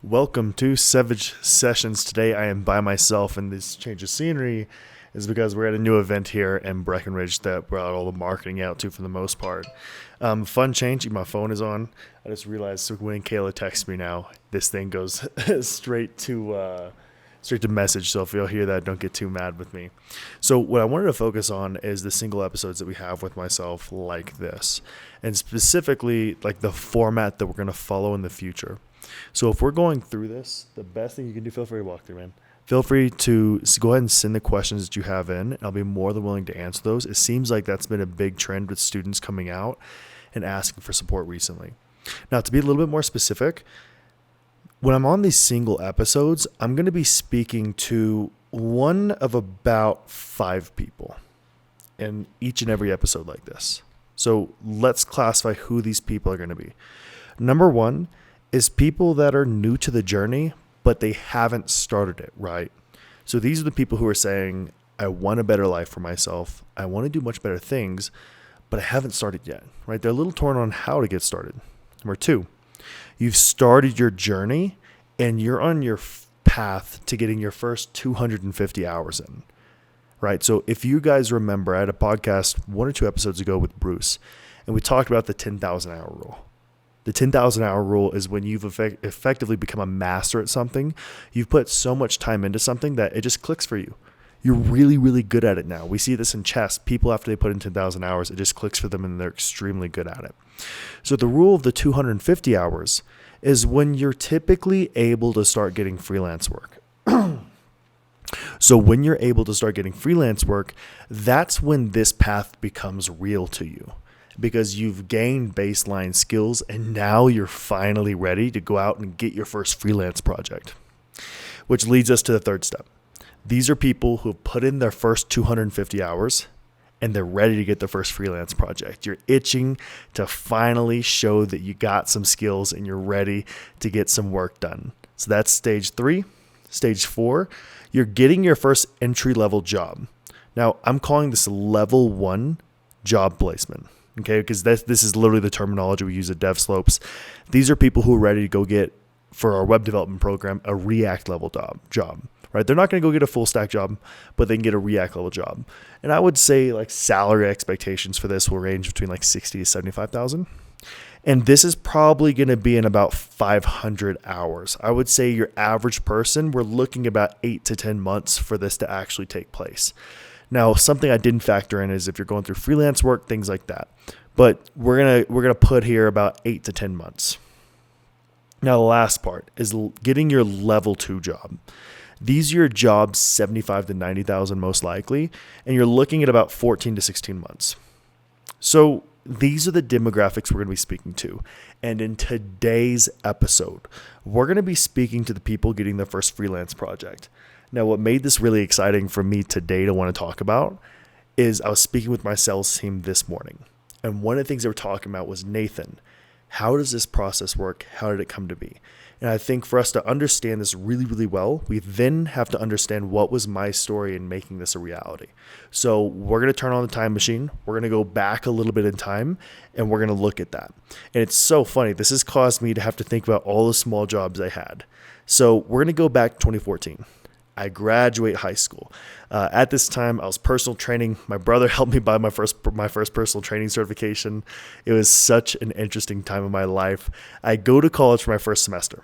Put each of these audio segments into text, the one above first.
Welcome to Sevedge Sessions. Today I am by myself, and this change of scenery is because we're at a new event here in Breckenridge that brought all the marketing out to for the most part. Fun change. My phone is on. I just realized so when Kayla texts me now, this thing goes straight to message. So if you'll hear that, don't get too mad with me. So what I wanted to focus on is the single episodes that we have with myself like this, and specifically like the format that we're going to follow in the future. So if we're going through this, the best thing you can do, feel free to walk through, man. Feel free to go ahead and send the questions that you have in, and I'll be more than willing to answer those. It seems like that's been a big trend with students coming out and asking for support recently. Now, to be a little bit more specific, when I'm on these single episodes, I'm going to be speaking to one of about 5 people in each and every episode like this. So let's classify who these people are going to be. Number one is people that are new to the journey, but they haven't started it, right? So these are the people who are saying, I want a better life for myself. I want to do much better things, but I haven't started yet, right? They're a little torn on how to get started. Number 2, you've started your journey and you're on your path to getting your first 250 hours in, right? So if you guys remember, I had a podcast 1 or 2 episodes ago with Bruce, and we talked about the 10,000 hour rule. The 10,000 hour rule is when you've effectively become a master at something. You've put so much time into something that it just clicks for you. You're really, really good at it now. We see this in chess. People, after they put in 10,000 hours, it just clicks for them and they're extremely good at it. So the rule of the 250 hours is when you're typically able to start getting freelance work. So when you're able to start getting freelance work, that's when this path becomes real to you, because you've gained baseline skills and now you're finally ready to go out and get your first freelance project. Which leads us to the third step. These are people who have put in their first 250 hours and they're ready to get their first freelance project. You're itching to finally show that you got some skills and you're ready to get some work done. So that's stage 3. Stage 4, you're getting your first entry-level job. Now, I'm calling this level 1 job placement. Okay, because this is literally the terminology we use at Devslopes. These are people who are ready to go get, for our web development program, a React level job, right? They're not going to go get a full stack job, but they can get a React level job. And I would say like salary expectations for this will range between like 60 to 75,000. And this is probably going to be in about 500 hours. I would say your average person, we're looking about 8 to 10 months for this to actually take place. Now, something I didn't factor in is if you're going through freelance work, things like that. But we're gonna put here about 8 to 10 months. Now, the last part is getting your level 2 job. These are your jobs, 75 to 90,000 most likely, and you're looking at about 14 to 16 months. So these are the demographics we're going to be speaking to. And in today's episode, we're going to be speaking to the people getting their first freelance project. Now, what made this really exciting for me today to want to talk about is I was speaking with my sales team this morning. And one of the things they were talking about was, Nathan, how does this process work? How did it come to be? And I think for us to understand this really, really well, we then have to understand what was my story in making this a reality. So we're going to turn on the time machine. We're going to go back a little bit in time, and we're going to look at that. And it's so funny. This has caused me to have to think about all the small jobs I had. So we're going to go back to 2014. I graduate high school. At this time, I was personal training. My brother helped me buy my first personal training certification. It was such an interesting time of my life. I go to college for my first semester.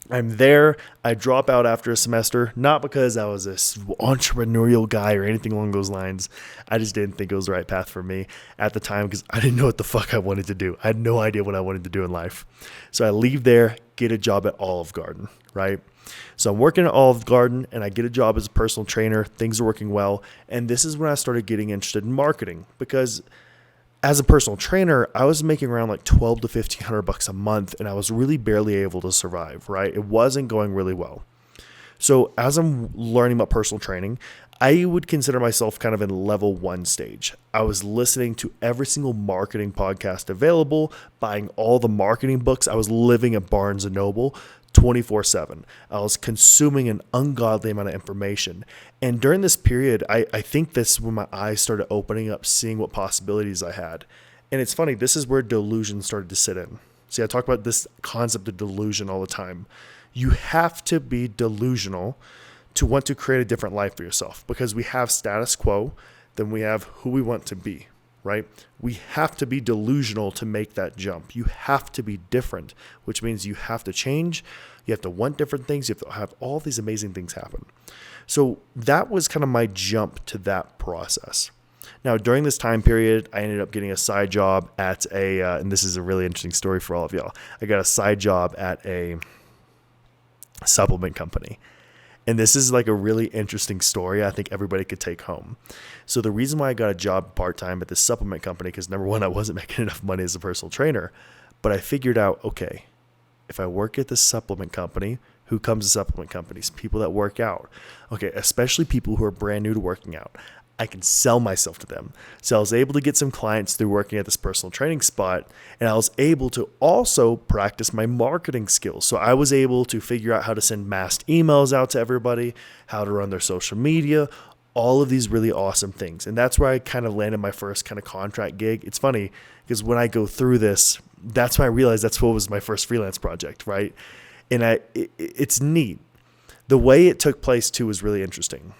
I'm there. I drop out after a semester, not because I was this entrepreneurial guy or anything along those lines. I just didn't think it was the right path for me at the time because I didn't know what the fuck I wanted to do. I had no idea what I wanted to do in life. So I leave there, get a job at Olive Garden, right? So I'm working at Olive Garden and I get a job as a personal trainer. Things are working well. And this is when I started getting interested in marketing, because as a personal trainer, I was making around like 12 to 1500 bucks a month, and I was really barely able to survive, right? It wasn't going really well. So as I'm learning about personal training, I would consider myself kind of in level 1 stage. I was listening to every single marketing podcast available, buying all the marketing books. I was living at Barnes & Noble 24/7. I was consuming an ungodly amount of information. And during this period, I think this is when my eyes started opening up, seeing what possibilities I had. And it's funny, this is where delusion started to sit in. See, I talk about this concept of delusion all the time. You have to be delusional to want to create a different life for yourself, because we have status quo, then we have who we want to be, right? We have to be delusional to make that jump. You have to be different, which means you have to change. You have to want different things. You have to have all these amazing things happen. So that was kind of my jump to that process. Now, during this time period, I ended up getting a side job at and this is a really interesting story for all of y'all. I got a side job at a supplement company. And this is like a really interesting story I think everybody could take home. So the reason why I got a job part-time at this supplement company, because number one, I wasn't making enough money as a personal trainer, but I figured out, okay, if I work at this supplement company, who comes to supplement companies? People that work out. Okay, especially people who are brand new to working out. I can sell myself to them. So I was able to get some clients through working at this personal training spot, and I was able to also practice my marketing skills. So I was able to figure out how to send massed emails out to everybody, how to run their social media, all of these really awesome things. And that's where I kind of landed my first kind of contract gig. It's funny because when I go through this, that's when I realized that's what was my first freelance project, right? And it's neat. The way it took place too was really interesting.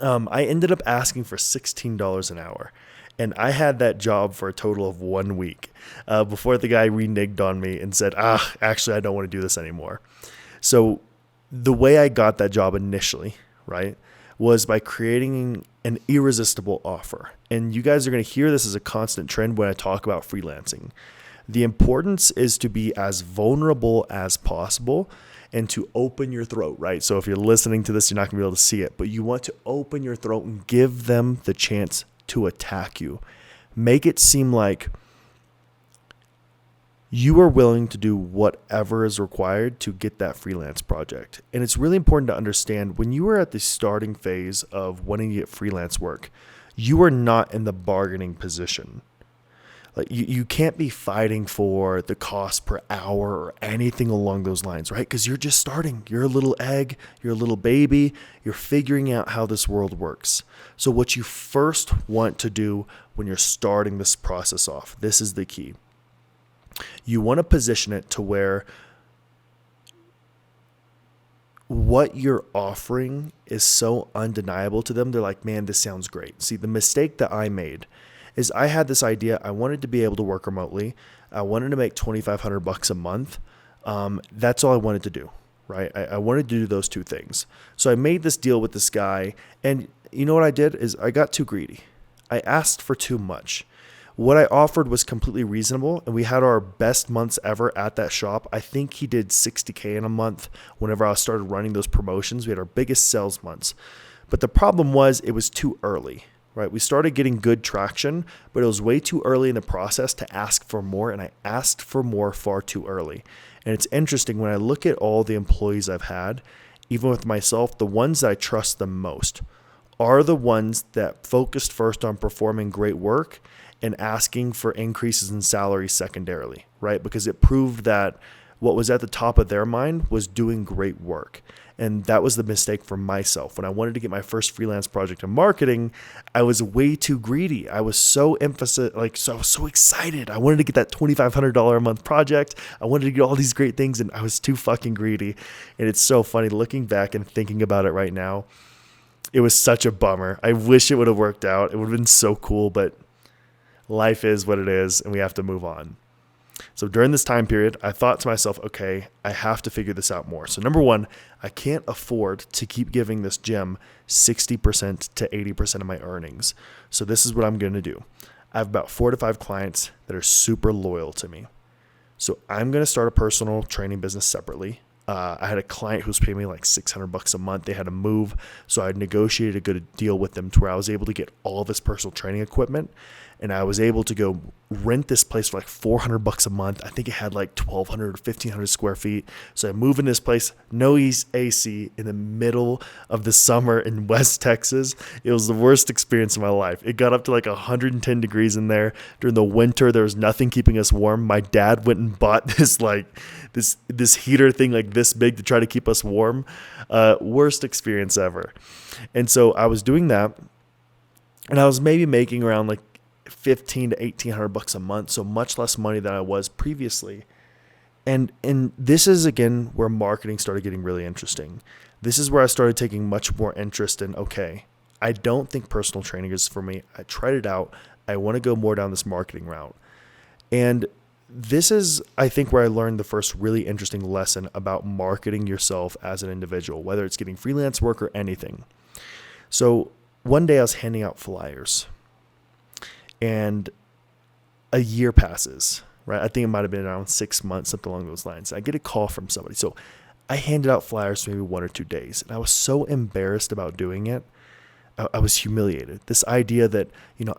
I ended up asking for $16 an hour, and I had that job for a total of 1 week before the guy reneged on me and said, actually, I don't want to do this anymore. So the way I got that job initially, right, was by creating an irresistible offer. And you guys are going to hear this as a constant trend when I talk about freelancing. The importance is to be as vulnerable as possible and to open your throat, right? So if you're listening to this, you're not going to be able to see it, but you want to open your throat and give them the chance to attack you. Make it seem like you are willing to do whatever is required to get that freelance project. And it's really important to understand when you are at the starting phase of wanting to get freelance work, you are not in the bargaining position. Like you can't be fighting for the cost per hour or anything along those lines, right? Because you're just starting. You're a little egg. You're a little baby. You're figuring out how this world works. So what you first want to do when you're starting this process off, this is the key. You want to position it to where what you're offering is so undeniable to them. They're like, man, this sounds great. See, the mistake that I made is I had this idea. I wanted to be able to work remotely. I wanted to make $2,500 a month. That's all I wanted to do, right? I wanted to do those two things. So I made this deal with this guy, and you know what I did is I got too greedy. I asked for too much. What I offered was completely reasonable, and we had our best months ever at that shop. I think he did $60K in a month whenever I started running those promotions. We had our biggest sales months. But the problem was it was too early. Right, we started getting good traction, but it was way too early in the process to ask for more, and I asked for more far too early. And it's interesting when I look at all the employees I've had, even with myself, the ones that I trust the most are the ones that focused first on performing great work and asking for increases in salary secondarily, right? Because it proved that what was at the top of their mind was doing great work. And that was the mistake for myself. When I wanted to get my first freelance project in marketing, I was way too greedy. I was so I was so excited. I wanted to get that $2,500 a month project. I wanted to get all these great things, and I was too fucking greedy. And it's so funny looking back and thinking about it right now. It was such a bummer. I wish it would have worked out. It would have been so cool, but life is what it is, and we have to move on. So during this time period, I thought to myself, okay, I have to figure this out more. So number one, I can't afford to keep giving this gym 60% to 80% of my earnings. So this is what I'm going to do. I have about 4 to 5 clients that are super loyal to me. So I'm going to start a personal training business separately. I had a client who was paying me like $600 a month. They had to move. So I negotiated a good deal with them to where I was able to get all of this personal training equipment. And I was able to go rent this place for like $400 a month. I think it had like 1,200 or 1,500 square feet. So I moved in this place, no AC, in the middle of the summer in West Texas. It was the worst experience of my life. It got up to like 110 degrees in there. During the winter, there was nothing keeping us warm. My dad went and bought this heater thing like this big to try to keep us warm. Worst experience ever. And so I was doing that, and I was maybe making around like 15 to 1800 bucks a month, so much less money than I was previously. And this is, again, where marketing started getting really interesting. This is where I started taking much more interest in, okay, I don't think personal training is for me. I tried it out. I want to go more down this marketing route. And this is, I think, where I learned the first really interesting lesson about marketing yourself as an individual, whether it's getting freelance work or anything. So one day I was handing out flyers, and a year passes, right? I think it might have been around 6 months, something along those lines. I get a call from somebody. So I handed out flyers for maybe 1 or 2 days, and I was so embarrassed about doing it. I was humiliated. This idea that,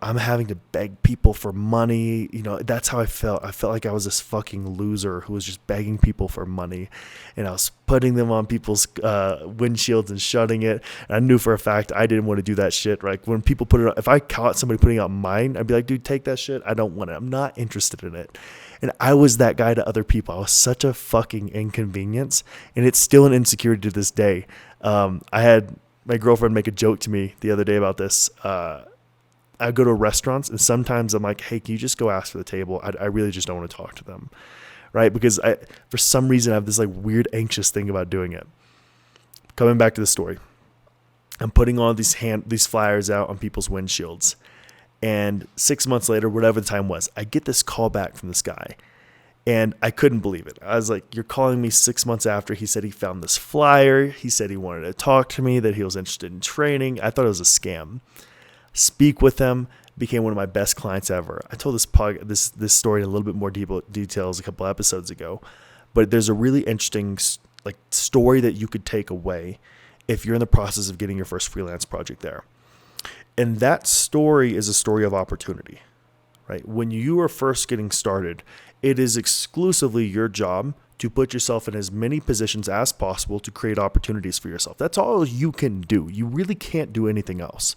I'm having to beg people for money, that's how I felt. I felt like I was this fucking loser who was just begging people for money, and I was putting them on people's windshields and shutting it. And I knew for a fact I didn't want to do that shit. Right? When people put it on, if I caught somebody putting out mine, I'd be like, dude, take that shit. I don't want it. I'm not interested in it. And I was that guy to other people. I was such a fucking inconvenience, and it's still an insecurity to this day. I had my girlfriend make a joke to me the other day about this. I go to restaurants, and sometimes I'm like, hey, can you just go ask for the table? I really just don't want to talk to them, right? Because for some reason, I have this like weird anxious thing about doing it. Coming back to the story, I'm putting all these flyers out on people's windshields, and 6 months later, whatever the time was, I get this call back from this guy. And I couldn't believe it. I was like, you're calling me 6 months after he said he found this flyer. He said he wanted to talk to me, that he was interested in training. I thought it was a scam. Speak with him, became one of my best clients ever. I told this story in a little bit more details a couple episodes ago. But there's a really interesting story that you could take away if you're in the process of getting your first freelance project there. And that story is a story of opportunity, right? When you are first getting started, it is exclusively your job to put yourself in as many positions as possible to create opportunities for yourself. That's all you can do. You really can't do anything else,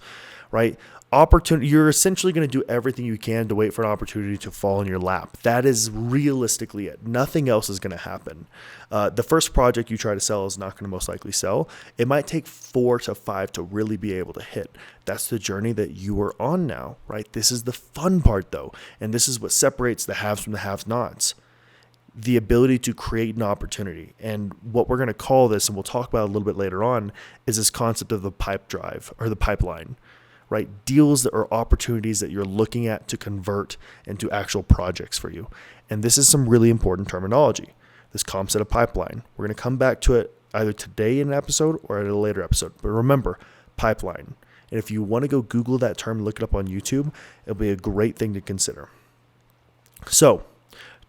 right? You're essentially going to do everything you can to wait for an opportunity to fall in your lap. That is realistically it. Nothing else is going to happen. The first project you try to sell is not going to most likely sell. It might take 4 to 5 to really be able to hit. That's the journey that you are on now, right? This is the fun part though. And this is what separates the haves from the have-nots. The ability to create an opportunity. And what we're going to call this, and we'll talk about it a little bit later on, is this concept of the pipe drive or the pipeline. Right? Deals that are opportunities that you're looking at to convert into actual projects for you. And this is some really important terminology, this concept of pipeline. We're going to come back to it either today in an episode or at a later episode. But remember, pipeline. And if you want to go Google that term, look it up on YouTube, it'll be a great thing to consider. So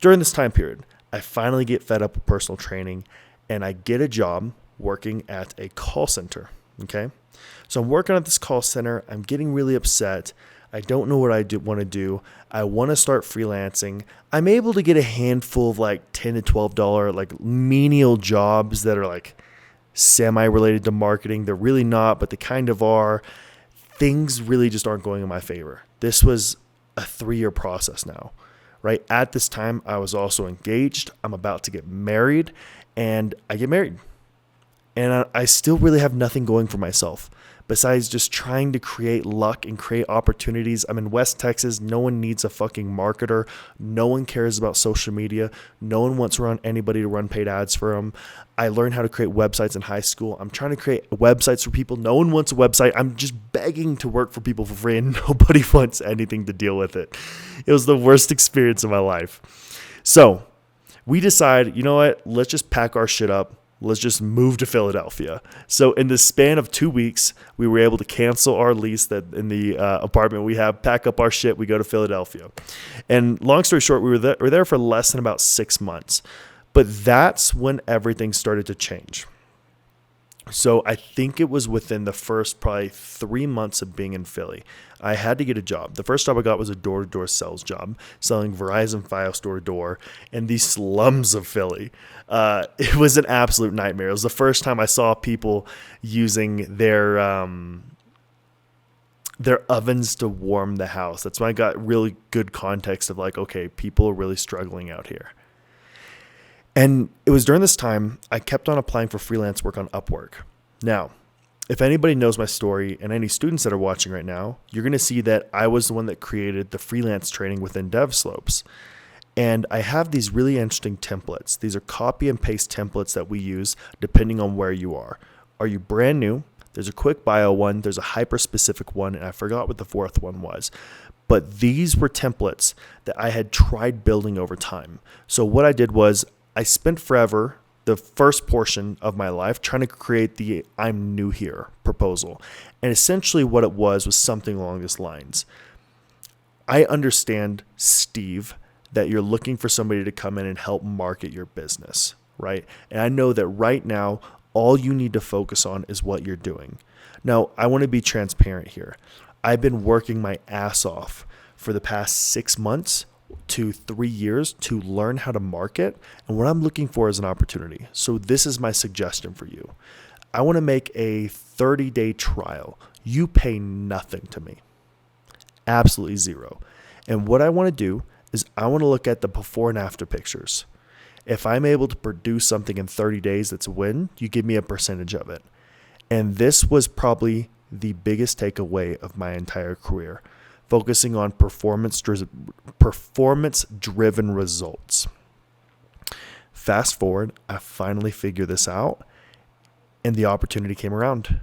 during this time period, I finally get fed up with personal training, and I get a job working at a call center. Okay. So I'm working at this call center. I'm getting really upset. I don't know what I want to do. I want to start freelancing. I'm able to get a handful of like $10 to $12 like menial jobs that are like semi-related to marketing. They're really not, but they kind of are. Things really just aren't going in my favor. This was a 3-year process now, right? At this time, I was also engaged. I'm about to get married, and I get married. And I still really have nothing going for myself besides just trying to create luck and create opportunities. I'm in West Texas. No one needs a fucking marketer. No one cares about social media. No one wants to run anybody to run paid ads for them. I learned how to create websites in high school. I'm trying to create websites for people. No one wants a website. I'm just begging to work for people for free, and nobody wants anything to deal with it. It was the worst experience of my life. So we decide, you know what? Let's just pack our shit up. Let's just move to Philadelphia. So in the span of 2 weeks, we were able to cancel our lease that in the apartment we have, pack up our shit, we go to Philadelphia. And long story short, we were there for less than about 6 months. But that's when everything started to change. So I think it was within the first probably 3 months of being in Philly, I had to get a job. The first job I got was a door-to-door sales job, selling Verizon Fios door-to-door in the slums of Philly. It was an absolute nightmare. It was the first time I saw people using their ovens to warm the house. That's when I got really good context of like, okay, people are really struggling out here. And it was during this time I kept on applying for freelance work on Upwork. Now, if anybody knows my story and any students that are watching right now, you're going to see that I was the one that created the freelance training within Devslopes. And I have these really interesting templates. These are copy and paste templates that we use depending on where you are. Are you brand new? There's a quick bio one. There's a hyper specific one. And I forgot what the fourth one was. But these were templates that I had tried building over time. So what I did was I spent forever, the first portion of my life, trying to create the I'm new here proposal. And essentially what it was something along these lines. I understand, Steve, that you're looking for somebody to come in and help market your business, right? And I know that right now, all you need to focus on is what you're doing. Now, I want to be transparent here. I've been working my ass off for the past 6 months to 3 years to learn how to market. And what I'm looking for is an opportunity. So this is my suggestion for you. I want to make a 30-day trial. You pay nothing to me. Absolutely zero. And what I want to do is I want to look at the before and after pictures. If I'm able to produce something in 30 days that's a win, you give me a percentage of it. And this was probably the biggest takeaway of my entire career, focusing on performance-driven results. Fast forward, I finally figured this out, and the opportunity came around.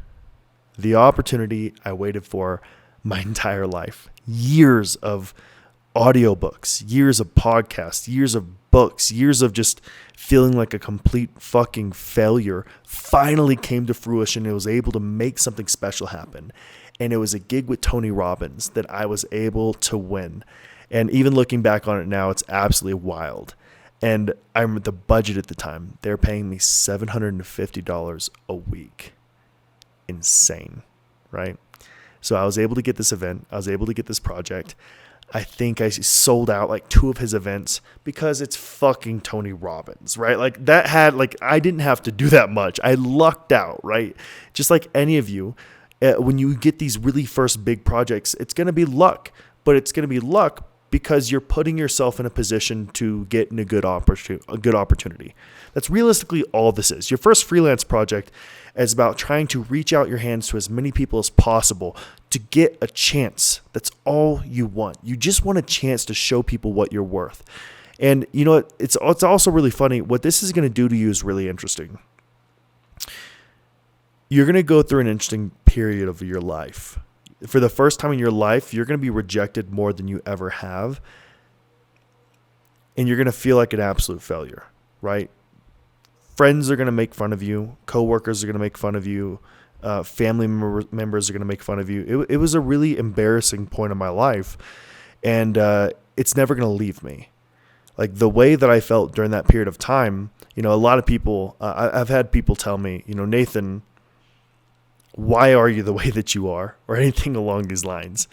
The opportunity I waited for my entire life. Years of audiobooks, years of podcasts, years of books, years of just feeling like a complete fucking failure finally came to fruition. It was able to make something special happen. And it was a gig with Tony Robbins that I was able to win. And even looking back on it now, it's absolutely wild. And I remember the budget at the time, they're paying me $750 a week. Insane, right? So I was able to get this event. I was able to get this project. I think I sold out like 2 of his events because it's fucking Tony Robbins, right? Like that had I didn't have to do that much. I lucked out, right? Just like any of you, when you get these really first big projects, it's going to be luck, but it's going to be luck because you're putting yourself in a position to get in a good opportunity. That's realistically all this is. Your first freelance project is about trying to reach out your hands to as many people as possible to get a chance. That's all you want. You just want a chance to show people what you're worth. And you know what? It's also really funny. What this is going to do to you is really interesting. You're going to go through an interesting period of your life. For the first time in your life, you're going to be rejected more than you ever have. And you're going to feel like an absolute failure, right? Friends are going to make fun of you. Coworkers are going to make fun of you. Family members are going to make fun of you. It was a really embarrassing point in my life. And it's never going to leave me. Like the way that I felt during that period of time, a lot of people, I've had people tell me, Nathan, why are you the way that you are? Or anything along these lines.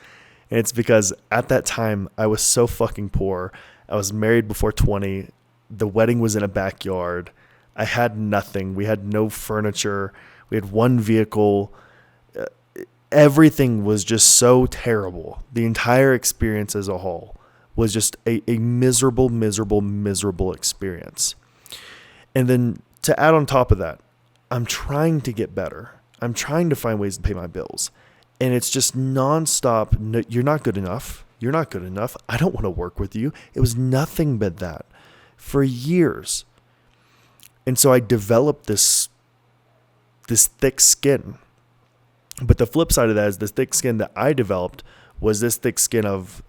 And it's because at that time, I was so fucking poor. I was married before 20. The wedding was in a backyard. I had nothing. We had no furniture. We had one vehicle. Everything was just so terrible. The entire experience as a whole was just a miserable, miserable, miserable experience. And then to add on top of that, I'm trying to get better. I'm trying to find ways to pay my bills. And it's just nonstop. No, you're not good enough. You're not good enough. I don't want to work with you. It was nothing but that for years. And so I developed this thick skin. But the flip side of that is the thick skin that I developed was this thick skin of,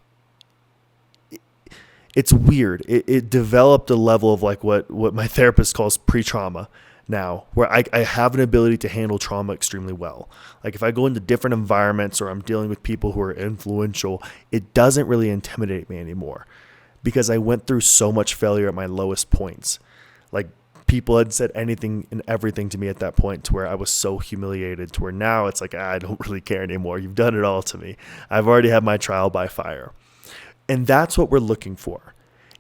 it's weird. It developed a level of like what my therapist calls pre-trauma now, where I have an ability to handle trauma extremely well. Like if I go into different environments or I'm dealing with people who are influential, it doesn't really intimidate me anymore because I went through so much failure at my lowest points. Like people had said anything and everything to me at that point to where I was so humiliated to where now it's like, I don't really care anymore. You've done it all to me. I've already had my trial by fire. And that's what we're looking for.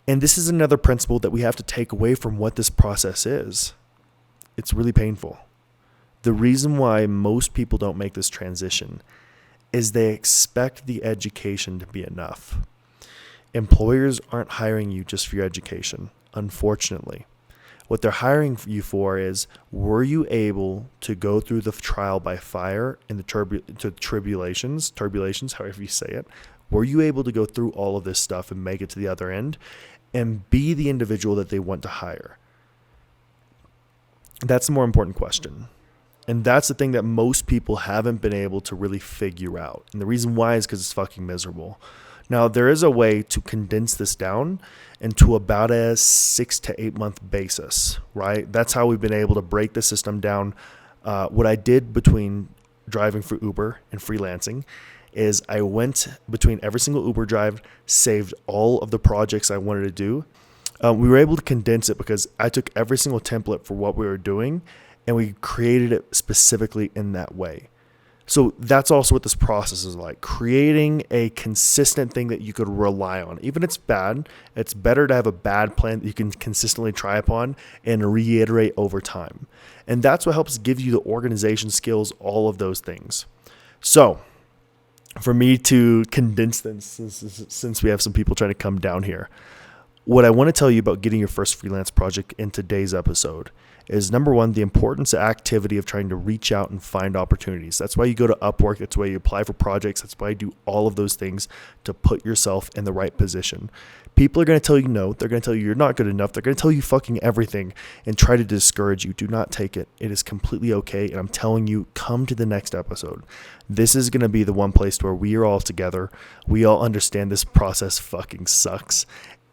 And this is another principle that we have to take away from what this process is. It's really painful. The reason why most people don't make this transition is they expect the education to be enough. Employers aren't hiring you just for your education, unfortunately. What they're hiring you for is, were you able to go through the trial by fire and the turbulations, however you say it? Were you able to go through all of this stuff and make it to the other end and be the individual that they want to hire? That's the more important question. And that's the thing that most people haven't been able to really figure out. And the reason why is because it's fucking miserable. Now, there is a way to condense this down into about a 6 to 8 month basis, right? That's how we've been able to break the system down. What I did between driving for Uber and freelancing is I went between every single Uber drive, saved all of the projects I wanted to do. We were able to condense it because I took every single template for what we were doing and we created it specifically in that way. So that's also what this process is like, creating a consistent thing that you could rely on. Even if it's bad, it's better to have a bad plan that you can consistently try upon and reiterate over time. And that's what helps give you the organization skills, all of those things. So for me to condense this, since we have some people trying to come down here, what I want to tell you about getting your first freelance project in today's episode is, number one, the importance of activity of trying to reach out and find opportunities. That's why you go to Upwork. That's why you apply for projects. That's why you do all of those things to put yourself in the right position. People are going to tell you no. They're going to tell you you're not good enough. They're going to tell you fucking everything and try to discourage you. Do not take it. It is completely okay. And I'm telling you, come to the next episode. This is going to be the one place where we are all together. We all understand this process fucking sucks.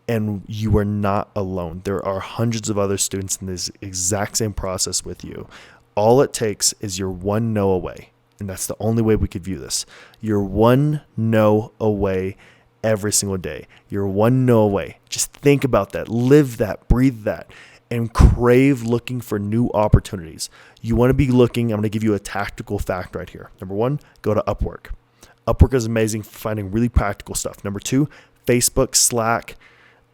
And you are not alone. There are hundreds of other students in this exact same process with you. All it takes is you're one no away. And that's the only way we could view this. You're one no away every single day. You're one no away. Just think about that. Live that. Breathe that. And crave looking for new opportunities. You want to be looking. I'm going to give you a tactical fact right here. Number one, go to Upwork. Upwork is amazing for finding really practical stuff. Number two, Facebook, Slack,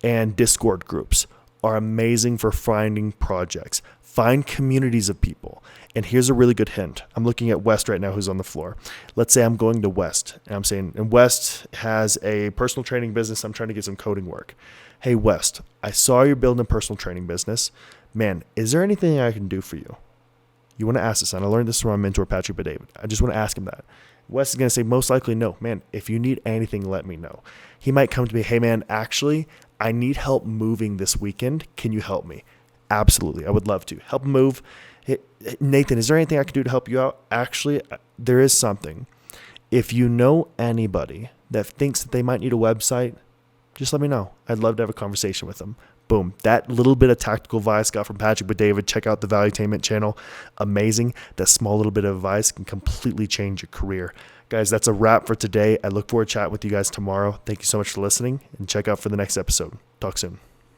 and Discord groups are amazing for finding projects. Find communities of people. And here's a really good hint. I'm looking at West right now, who's on the floor. Let's say I'm going to West, and I'm saying, and West has a personal training business. I'm trying to get some coding work. Hey, West, I saw you're building a personal training business. Man, is there anything I can do for you? You want to ask this, and I learned this from my mentor, Patrick David. I just want to ask him that. Wes is going to say, most likely no. Man, if you need anything, let me know. He might come to me, hey man, actually, I need help moving this weekend. Can you help me? Absolutely. I would love to. Help move. Hey, Nathan, is there anything I can do to help you out? Actually, there is something. If you know anybody that thinks that they might need a website, just let me know. I'd love to have a conversation with them. Boom. That little bit of tactical advice got from Patrick David. Check out the Valuetainment channel. Amazing. That small little bit of advice can completely change your career. Guys, that's a wrap for today. I look forward to chatting with you guys tomorrow. Thank you so much for listening, and check out for the next episode. Talk soon.